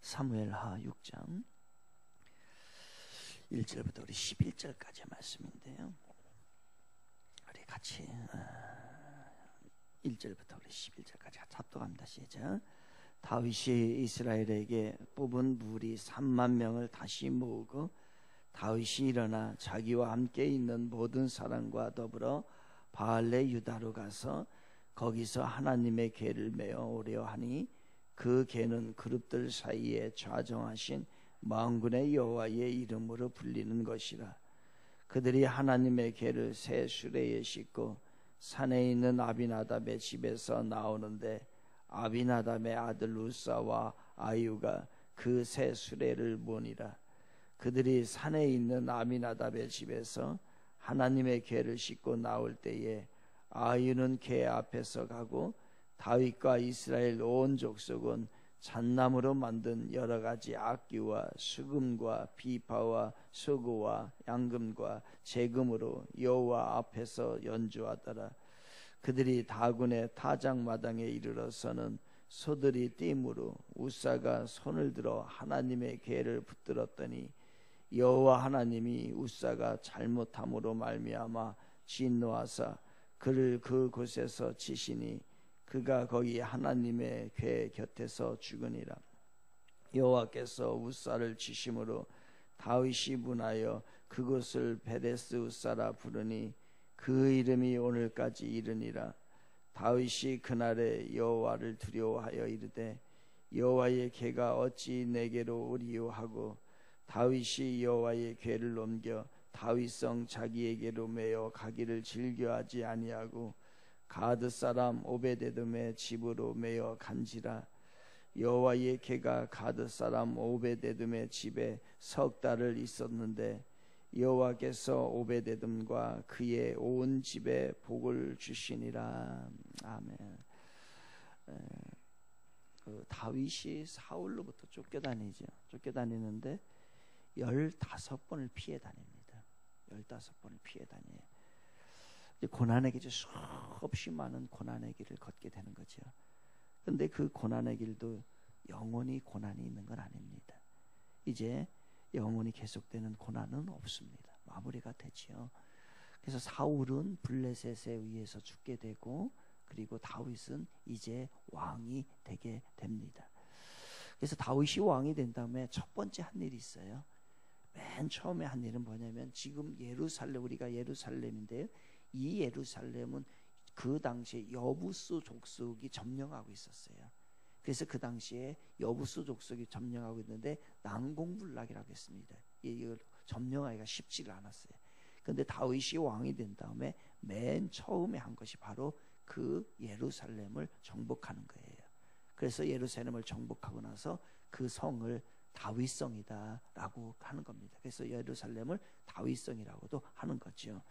사무엘하 6장 1절부터 우리 11절까지 말씀인데요. 우리 같이 1절부터 우리 11절까지 같이 합독합니다. 시작. 다윗이 이스라엘에게 뽑은 무리 3만 명을 다시 모으고 다윗이 일어나 자기와 함께 있는 모든 사람과 더불어 바알레 유다로 가서 거기서 하나님의 궤를 메어 오려 하니 그 궤는 그룹들 사이에 좌정하신 만군의 여호와의 이름으로 불리는 것이라. 그들이 하나님의 궤를 새 수레에 싣고 산에 있는 아비나답의 집에서 나오는데 아비나답의 아들 우사와 아유가 그 새 수레를 모니라. 그들이 산에 있는 아비나답의 집에서 하나님의 궤를 싣고 나올 때에 아유는 궤 앞에서 가고 다윗과 이스라엘 온 족속은 잣나무로 만든 여러 가지 악기와 수금과 비파와 소고와 양금과 재금으로 여호와 앞에서 연주하더라. 그들이 다군의 타작마당에 이르러서는 소들이 띠므로 우사가 손을 들어 하나님의 궤를 붙들었더니 여호와 하나님이 우사가 잘못함으로 말미암아 진노하사 그를 그 곳에서 치시니 그가 거기 하나님의 궤 곁에서 죽으니라. 여호와께서 우사를 치심으로 다윗이 분하여 그곳을 베데스 우사라 부르니 그 이름이 오늘까지 이르니라. 다윗이 그날에 여호와를 두려워하여 이르되 여호와의 궤가 어찌 내게로 오리요 하고 다윗이 여호와의 궤를 옮겨 다윗성 자기에게로 메어 가기를 즐겨하지 아니하고 가드 사람 오베데돔의 집으로 메어 간지라. 여호와의 궤가 가드 사람 오베데돔의 집에 석 달을 있었는데 여호와께서 오베데돔과 그의 온 집에 복을 주시니라. 아멘. 다윗이 사울로부터 쫓겨다니는데 15번을 피해 다닙니다. 15번을 피해 다녀요. 고난의 길, 수없이 많은 고난의 길을 걷게 되는 거죠. 그런데 그 고난의 길도 영원히 고난이 있는 건 아닙니다. 이제 영원히 계속되는 고난은 없습니다. 마무리가 되죠. 그래서 사울은 블레셋에 의해서 죽게 되고 그리고 다윗은 이제 왕이 되게 됩니다. 그래서 다윗이 왕이 된 다음에 첫 번째 한 일이 있어요. 맨 처음에 한 일은 뭐냐면 지금 예루살렘, 우리가 예루살렘인데요. 이 예루살렘은 그 당시에 여부수 족속이 점령하고 있었어요. 그래서 그 당시에 여부수 족속이 점령하고 있는데 난공불락이라고 했습니다. 이걸 점령하기가 쉽지가 않았어요. 그런데 다윗이 왕이 된 다음에 맨 처음에 한 것이 바로 그 예루살렘을 정복하는 거예요. 그래서 예루살렘을 정복하고 나서 그 성을 다윗성이다라고 하는 겁니다. 그래서 예루살렘을 다윗성이라고도 하는 거죠.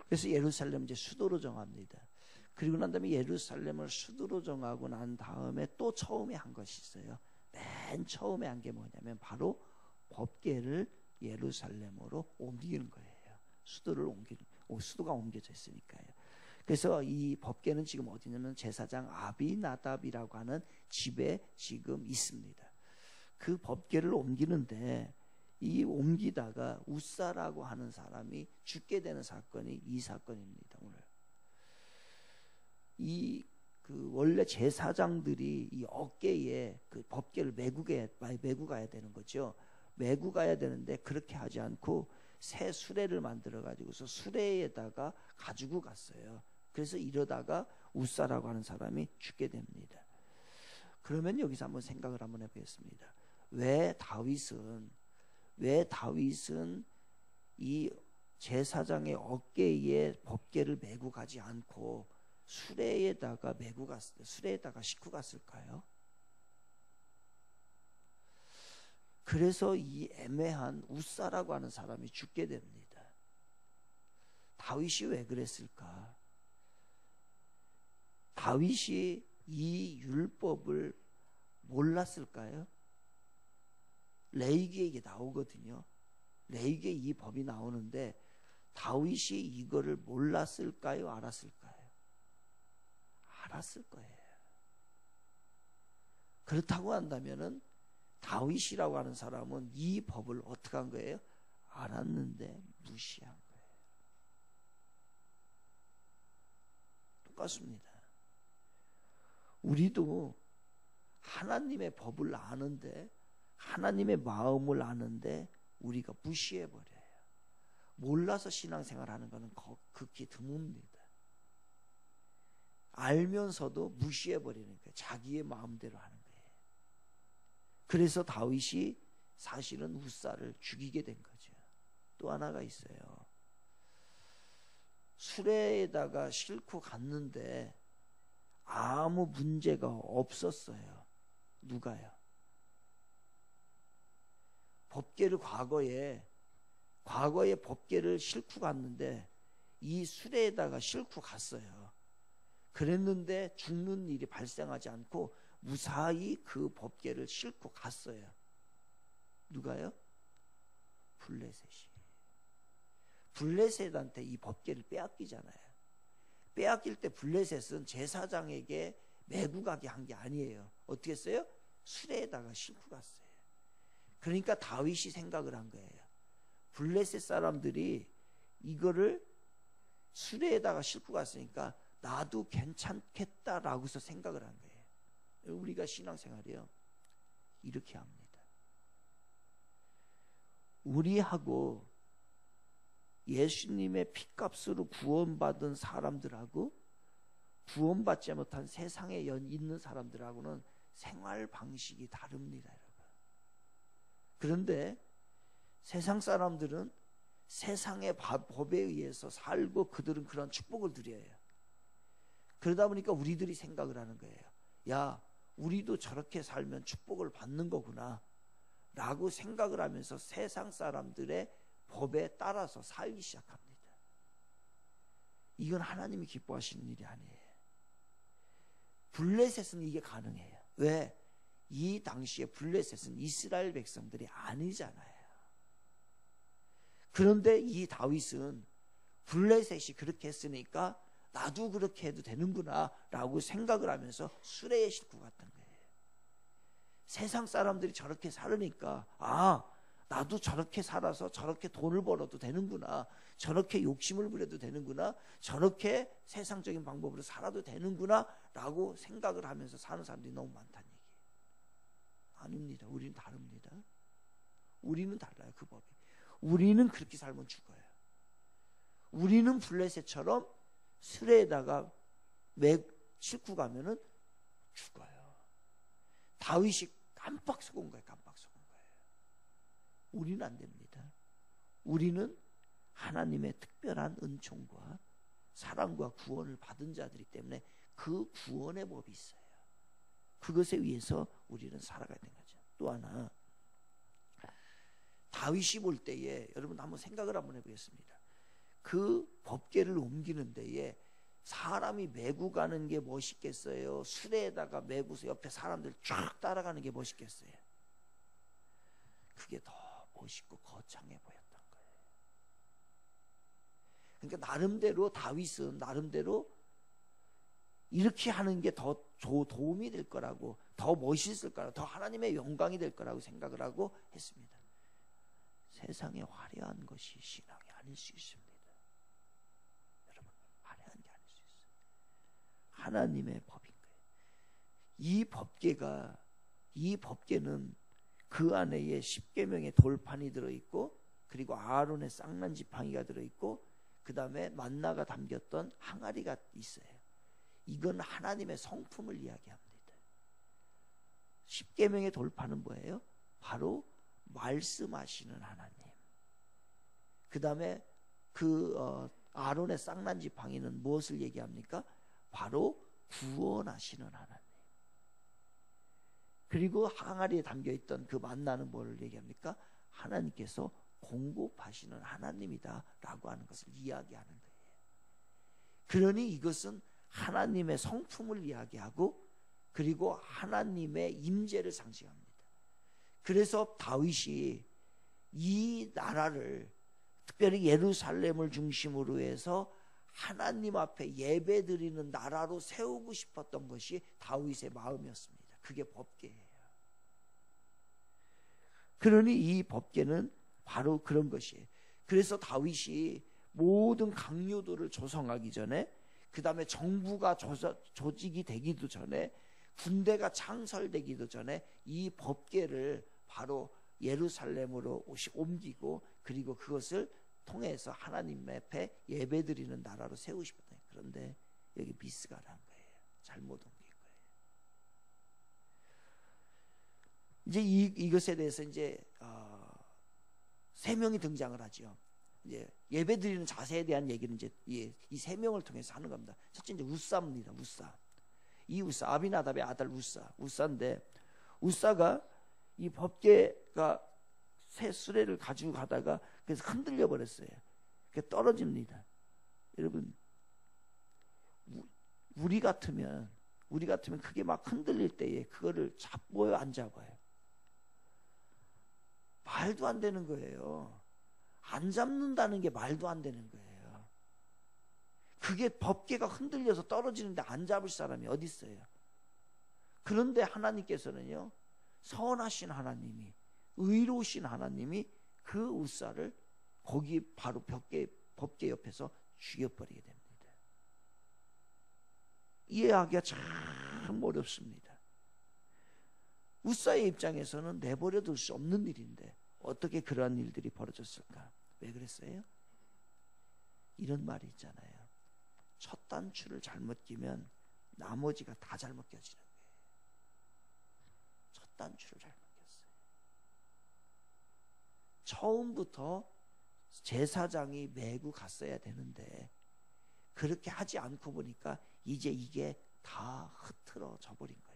그래서 예루살렘 이제 수도로 정합니다. 그리고 난 다음에 예루살렘을 수도로 정하고 난 다음에 또 처음에 한 것이 있어요. 맨 처음에 한 게 뭐냐면 바로 법궤를 예루살렘으로 옮기는 거예요. 수도가 옮겨져 있으니까요. 그래서 이 법궤는 지금 어디냐면 제사장 아비나답이라고 하는 집에 지금 있습니다. 그 법궤를 옮기는데 이 옮기다가 우사라고 하는 사람이 죽게 되는 사건이 이 사건입니다. 오늘 원래 제사장들이 이 어깨에 그 법궤를 메고 가야 되는 거죠. 메고 가야 되는데 그렇게 하지 않고 새 수레를 만들어 가지고서 수레에다가 가지고 갔어요. 그래서 이러다가 우사라고 하는 사람이 죽게 됩니다. 그러면 여기서 한번 생각을 한번 해보겠습니다. 왜 다윗은 이 제사장의 어깨에 법궤를 메고 가지 않고 수레에다가 싣고 갔을까요? 그래서 이 애매한 우사라고 하는 사람이 죽게 됩니다. 다윗이 왜 그랬을까? 다윗이 이 율법을 몰랐을까요? 레위기에 이게 나오거든요. 레위기에 이 법이 나오는데 다윗이 이거를 몰랐을까요? 알았을까요? 알았을 거예요. 그렇다고 한다면은 다윗이라고 하는 사람은 이 법을 어떻게 한 거예요? 알았는데 무시한 거예요. 똑같습니다. 우리도 하나님의 법을 아는데, 하나님의 마음을 아는데 우리가 무시해버려요. 몰라서 신앙생활 하는 것은 극히 드뭅니다. 알면서도 무시해버리는 거예요. 자기의 마음대로 하는 거예요. 그래서 다윗이 사실은 우사를 죽이게 된 거죠. 또 하나가 있어요. 수레에다가 싣고 갔는데 아무 문제가 없었어요. 누가요? 법궤를 과거에 법궤를 싣고 갔는데 이 수레에다가 싣고 갔어요. 그랬는데 죽는 일이 발생하지 않고 무사히 그 법궤를 싣고 갔어요. 누가요? 블레셋이. 블레셋한테 이 법궤를 빼앗기잖아요. 빼앗길 때 블레셋은 제사장에게 메고 가게 한 게 아니에요. 어떻게 했어요? 수레에다가 싣고 갔어요. 그러니까 다윗이 생각을 한 거예요. 블레셋 사람들이 이거를 수레에다가 싣고 갔으니까 나도 괜찮겠다라고서 생각을 한 거예요. 우리가 신앙생활이요, 이렇게 합니다. 우리하고 예수님의 피값으로 구원받은 사람들하고 구원받지 못한 세상에 있는 사람들하고는 생활 방식이 다릅니다, 여러분. 그런데 세상 사람들은 세상의 법에 의해서 살고 그들은 그런 축복을 누려요. 그러다 보니까 우리들이 생각을 하는 거예요. 야, 우리도 저렇게 살면 축복을 받는 거구나 라고 생각을 하면서 세상 사람들의 법에 따라서 살기 시작합니다. 이건 하나님이 기뻐하시는 일이 아니에요. 블레셋은 이게 가능해요. 왜? 이 당시에 블레셋은 이스라엘 백성들이 아니잖아요. 그런데 이 다윗은 블레셋이 그렇게 했으니까 나도 그렇게 해도 되는구나 라고 생각을 하면서 수레에 싣고 갔던 거예요. 세상 사람들이 저렇게 살으니까 나도 저렇게 살아서 저렇게 돈을 벌어도 되는구나, 저렇게 욕심을 부려도 되는구나, 저렇게 세상적인 방법으로 살아도 되는구나 라고 생각을 하면서 사는 사람들이 너무 많다는 얘기예요. 아닙니다. 우리는 다릅니다. 우리는 달라요. 그 법이. 우리는 그렇게 살면 죽어요. 우리는 블레셋처럼 수레에다가 싣고 가면은 죽어요. 다윗이 깜빡 속은 거예요. 깜빡 속은 거예요. 우리는 안 됩니다. 우리는 하나님의 특별한 은총과 사랑과 구원을 받은 자들이기 때문에 그 구원의 법이 있어요. 그것에 의해서 우리는 살아가야 되는 거죠. 또 하나, 다윗이 볼 때에 여러분 한번 생각을 한번 해보겠습니다. 그 법궤를 옮기는 데에 사람이 메고 가는 게 멋있겠어요? 수레에다가 메고서 옆에 사람들 쫙 따라가는 게 멋있겠어요? 그게 더 멋있고 거창해 보였던 거예요. 그러니까 나름대로 다윗은 나름대로 이렇게 하는 게 더 도움이 될 거라고, 더 멋있을 거라고, 더 하나님의 영광이 될 거라고 생각을 하고 했습니다. 세상에 화려한 것이 신앙이 아닐 수 있습니다. 여러분, 화려한 게 아닐 수 있어요. 하나님의 법인 거예요. 이 법궤는 그 안에 십계명의 돌판이 들어있고, 그리고 아론의 쌍난 지팡이가 들어있고, 그 다음에 만나가 담겼던 항아리가 있어요. 이건 하나님의 성품을 이야기합니다. 십계명의 돌판은 뭐예요? 바로 말씀하시는 하나님. 그 다음에 아론의 쌍난 지팡이는 무엇을 얘기합니까? 바로 구원하시는 하나님. 그리고 항아리에 담겨있던 그 만나는 뭘 얘기합니까? 하나님께서 공급하시는 하나님이다 라고 하는 것을 이야기하는 거예요. 그러니 이것은 하나님의 성품을 이야기하고, 그리고 하나님의 임재를 상징합니다. 그래서 다윗이 이 나라를, 특별히 예루살렘을 중심으로 해서 하나님 앞에 예배드리는 나라로 세우고 싶었던 것이 다윗의 마음이었습니다. 그게 법궤예요. 그러니 이 법궤는 바로 그런 것이에요. 그래서 다윗이 모든 강요도를 조성하기 전에, 그 다음에 정부가 조직이 되기도 전에, 군대가 창설되기도 전에 이 법궤를 바로 예루살렘으로 옮기고, 그리고 그것을 통해서 하나님 앞에 예배드리는 나라로 세우고 싶었다. 그런데 여기 미스가 난 거예요. 잘못 옮긴 거예요. 이제 이것에 대해서 이제 세 명이 등장을 하죠. 이제 예배드리는 자세에 대한 얘기는 이제 이 세 명을 통해서 하는 겁니다. 첫째 이제 우사입니다. 우사. 이 우사, 아비나답의 아들 우사인데, 우사가 이 법궤가 새 수레를 가지고 가다가 그래서 흔들려 버렸어요. 그게 떨어집니다. 여러분, 우리 같으면 그게 막 흔들릴 때에 그거를 잡고요, 안 잡아요? 말도 안 되는 거예요. 안 잡는다는 게 말도 안 되는 거예요. 그게 법궤가 흔들려서 떨어지는데 안 잡을 사람이 어디 있어요? 그런데 하나님께서는요, 선하신 하나님이, 의로우신 하나님이 그 우사를 거기 바로 법궤 옆에서 죽여버리게 됩니다. 이해하기가 참 어렵습니다. 우사의 입장에서는 내버려둘 수 없는 일인데 어떻게 그러한 일들이 벌어졌을까? 왜 그랬어요? 이런 말이 있잖아요. 첫 단추를 잘못 끼면 나머지가 다 잘못 껴지는 거예요. 첫 단추를 잘못 꼈어요. 처음부터 제사장이 메고 갔어야 되는데 그렇게 하지 않고 보니까 이제 이게 다 흐트러져 버린 거예요.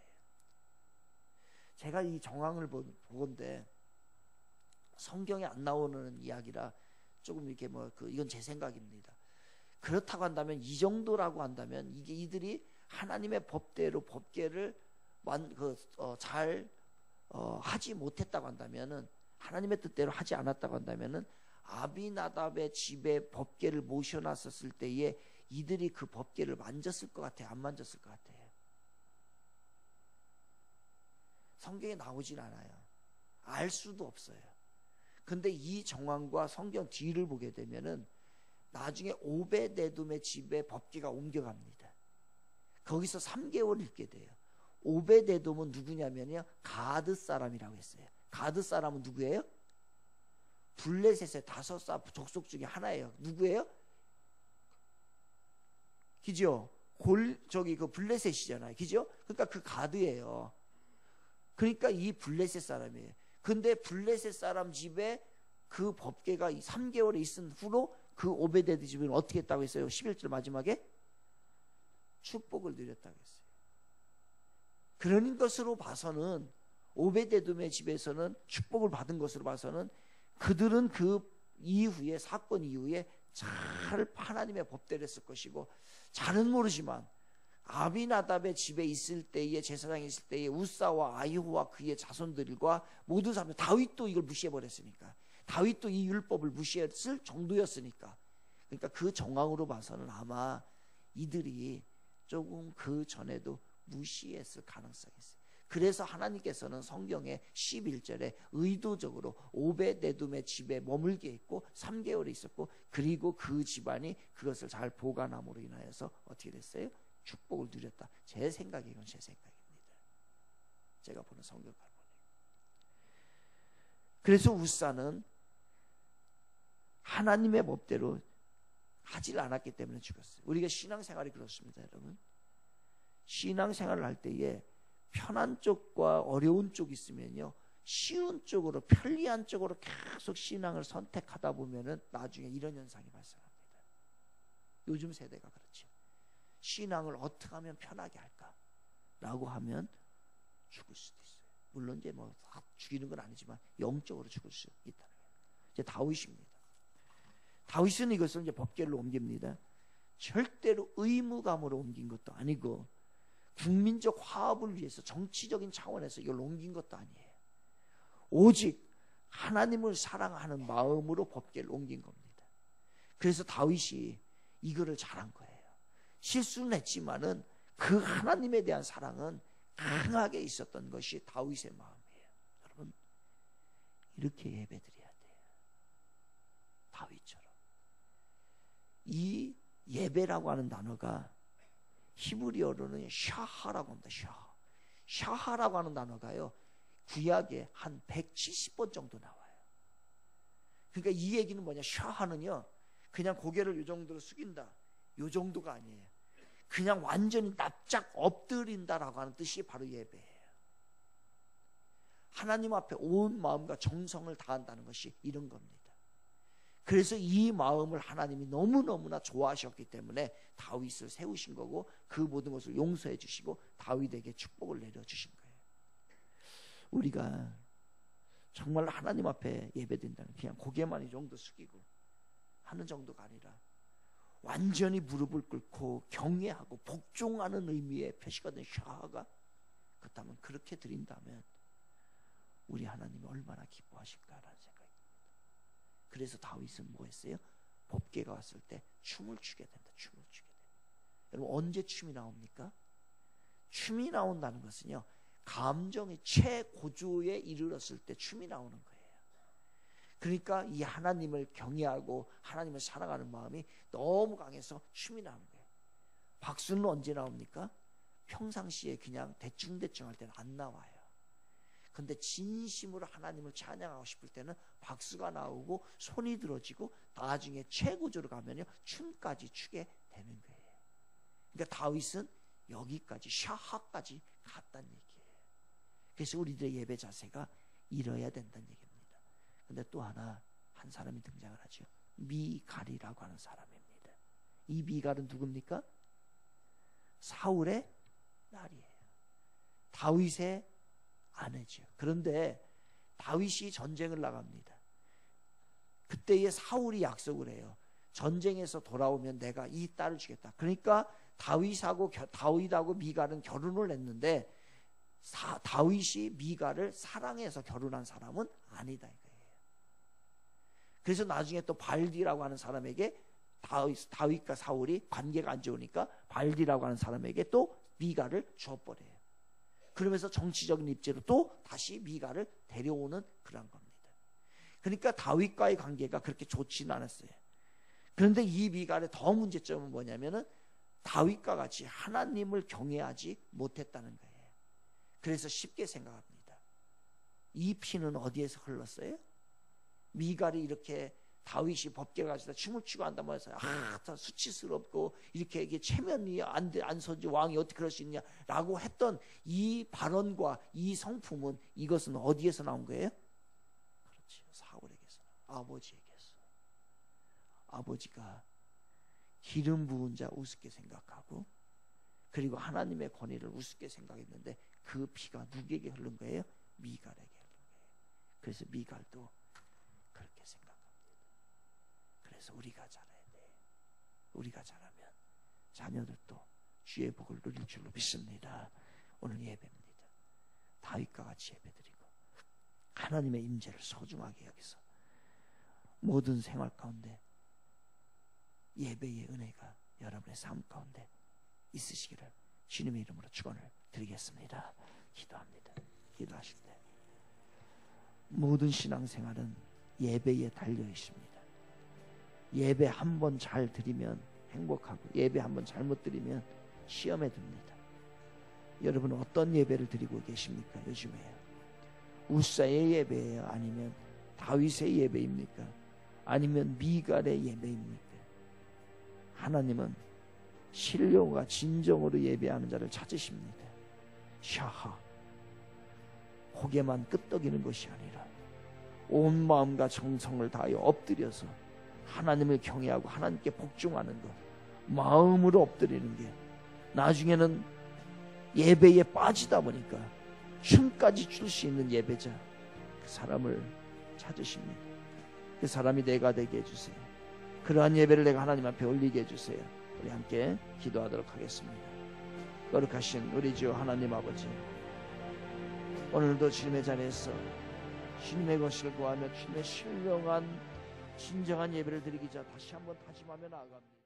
제가 이 정황을 보건데 성경에 안 나오는 이야기라 조금 이렇게 이건 제 생각입니다. 그렇다고 한다면, 이 정도라고 한다면, 이게 이들이 하나님의 법대로 법궤를 잘 하지 못했다고 한다면은, 하나님의 뜻대로 하지 않았다고 한다면은, 아비나답의 집에 법궤를 모셔놨었을 때에 이들이 그 법궤를 만졌을 것 같아요? 안 만졌을 것 같아요? 성경에 나오진 않아요. 알 수도 없어요. 근데 이 정황과 성경 뒤를 보게 되면은 나중에 오베데돔의 집에 법궤가 옮겨갑니다. 거기서 3개월 있게 돼요. 오베데돔은 누구냐면요, 가드 사람이라고 했어요. 가드 사람은 누구예요? 블레셋의 5 족속 중에 하나예요. 누구예요? 그죠? 그 블레셋이잖아요. 그죠? 그러니까 그 가드예요. 그러니까 이 블레셋 사람이에요. 근데 블레셋 사람 집에 그 법궤가 3개월에 있은 후로 그 오베데드 집은 어떻게 했다고 했어요? 11절 마지막에 축복을 누렸다고 했어요. 그런 것으로 봐서는, 오베데돔의 집에서는 축복을 받은 것으로 봐서는 그들은 그 이후에, 사건 이후에 잘 하나님의 법대로 했을 것이고, 잘은 모르지만 아비나답의 집에 있을 때에, 제사장이 있을 때에 우사와 아이호와 그의 자손들과 모든 사람들, 다윗도 이걸 무시해버렸으니까, 다윗도 이 율법을 무시했을 정도였으니까, 그러니까 그 정황으로 봐서는 아마 이들이 조금 그 전에도 무시했을 가능성이 있어요. 그래서 하나님께서는 성경의 11절에 의도적으로 오베데돔의 집에 머물게 했고 3개월에 있었고, 그리고 그 집안이 그것을 잘 보관함으로 인하여서 어떻게 됐어요? 축복을 누렸다. 제 생각이, 이건 제 생각입니다. 제가 보는 성경을 보니. 그래서 우사는 하나님의 법대로 하질 않았기 때문에 죽었어요. 우리가 신앙생활이 그렇습니다, 여러분. 신앙생활을 할 때에 편한 쪽과 어려운 쪽이 있으면요, 쉬운 쪽으로, 편리한 쪽으로 계속 신앙을 선택하다 보면은 나중에 이런 현상이 발생합니다. 요즘 세대가 그렇죠. 신앙을 어떻게 하면 편하게 할까라고 하면 죽을 수도 있어요. 물론 이제 다 죽이는 건 아니지만 영적으로 죽을 수 있다는 거예요. 이제 다윗입니다. 다윗은 이것을 이제 법궤로 옮깁니다. 절대로 의무감으로 옮긴 것도 아니고 국민적 화합을 위해서 정치적인 차원에서 이걸 옮긴 것도 아니에요. 오직 하나님을 사랑하는 마음으로 법궤를 옮긴 겁니다. 그래서 다윗이 이거를 잘한 거예요. 실수는 했지만은 그 하나님에 대한 사랑은 강하게 있었던 것이 다윗의 마음이에요. 여러분, 이렇게 예배드려야 돼요. 다윗처럼. 이 예배라고 하는 단어가 히브리어로는 샤하라고 합니다. 샤하라고 하는 단어가요, 구약에 한 170번 정도 나와요. 그러니까 이 얘기는 뭐냐, 샤하는요 그냥 고개를 이 정도로 숙인다, 이 정도가 아니에요. 그냥 완전히 납작 엎드린다라고 하는 뜻이 바로 예배예요. 하나님 앞에 온 마음과 정성을 다한다는 것이 이런 겁니다. 그래서 이 마음을 하나님이 너무너무나 좋아하셨기 때문에 다윗을 세우신 거고, 그 모든 것을 용서해 주시고 다윗에게 축복을 내려주신 거예요. 우리가 정말 하나님 앞에 예배드린다는 그냥 고개만 이 정도 숙이고 하는 정도가 아니라 완전히 무릎을 꿇고 경외하고 복종하는 의미의 표시가 된 샤하가, 그렇다면 그렇게 드린다면 우리 하나님이 얼마나 기뻐하실까라는 생각입니다. 그래서 다윗은 뭐 했어요? 법궤가 왔을 때 춤을 추게 된다. 춤을 추게 된다. 여러분, 언제 춤이 나옵니까? 춤이 나온다는 것은요, 감정이 최고조에 이르렀을 때 춤이 나오는 거예요. 그러니까 이 하나님을 경외하고 하나님을 사랑하는 마음이 너무 강해서 춤이 나오는 거예요. 박수는 언제 나옵니까? 평상시에 그냥 대충대충 할 때는 안 나와요. 근데 진심으로 하나님을 찬양하고 싶을 때는 박수가 나오고 손이 들어지고 나중에 최고조로 가면요 춤까지 추게 되는 거예요. 그러니까 다윗은 여기까지 샤하까지 갔다는 얘기예요. 그래서 우리들의 예배 자세가 이뤄야 된다는 얘기입니다. 근데 또 한 사람이 등장을 하죠. 미갈이라고 하는 사람입니다. 이 미갈은 누굽니까? 사울의 딸이에요. 다윗의 아내죠. 그런데 다윗이 전쟁을 나갑니다. 그때에 사울이 약속을 해요. 전쟁에서 돌아오면 내가 이 딸을 주겠다. 그러니까 다윗하고 미갈은 결혼을 했는데 다윗이 미갈을 사랑해서 결혼한 사람은 아니다 이거예요. 그래서 나중에 또 발디라고 하는 사람에게 다윗과 사울이 관계가 안 좋으니까 발디라고 하는 사람에게 또 미갈을 줘버려요. 그러면서 정치적인 입지로 또 다시 미갈을 데려오는 그런 겁니다. 그러니까 다윗과의 관계가 그렇게 좋지는 않았어요. 그런데 이 미갈의 더 문제점은 뭐냐면은 다윗과 같이 하나님을 경외하지 못했다는 거예요. 그래서 쉽게 생각합니다. 이 피는 어디에서 흘렀어요? 미갈이 이렇게 다윗이 법궤를 가지고 춤을 추고 한다고 해서 다 수치스럽고 이렇게 이게 체면이 안 서지 왕이 어떻게 그럴 수 있냐라고 했던 이 발언과 이 성품은 이것은 어디에서 나온 거예요? 그렇죠. 사울에게서, 아버지에게서. 아버지가 기름 부은 자 우습게 생각하고 그리고 하나님의 권위를 우습게 생각했는데 그 피가 누구에게 흐른 거예요? 미갈에게 흐른 거예요. 그래서 미갈도 그렇게 생각합니다. 그래서 우리가 잘해야 돼. 우리가 잘하면 자녀들도 주의 복을 누릴 줄로 믿습니다. 오늘 예배입니다. 다윗과 같이 예배드리고 하나님의 임재를 소중하게 여기서 모든 생활 가운데 예배의 은혜가 여러분의 삶 가운데 있으시기를 주님의 이름으로 축원을 드리겠습니다. 기도합니다. 기도하실 때 모든 신앙생활은 예배에 달려 있습니다. 예배 한 번 잘 드리면 행복하고 예배 한 번 잘못 드리면 시험에 듭니다. 여러분은 어떤 예배를 드리고 계십니까? 요즘에요. 우사의 예배예요? 아니면 다윗의 예배입니까? 아니면 미갈의 예배입니까? 하나님은 신령과 진정으로 예배하는 자를 찾으십니다. 샤하, 고개만 끄덕이는 것이 아니라 온 마음과 정성을 다하여 엎드려서 하나님을 경외하고 하나님께 복종하는 것, 마음으로 엎드리는 게 나중에는 예배에 빠지다 보니까 춤까지 출 수 있는 예배자, 그 사람을 찾으십니다. 그 사람이 내가 되게 해주세요. 그러한 예배를 내가 하나님 앞에 올리게 해주세요. 우리 함께 기도하도록 하겠습니다. 거룩하신 우리 주 하나님 아버지, 오늘도 주님의 자리에서 주님의 것을 구하며 주님의 신령한 진정한 예배를 드리기 전 다시 한번 다짐하며 나아갑니다.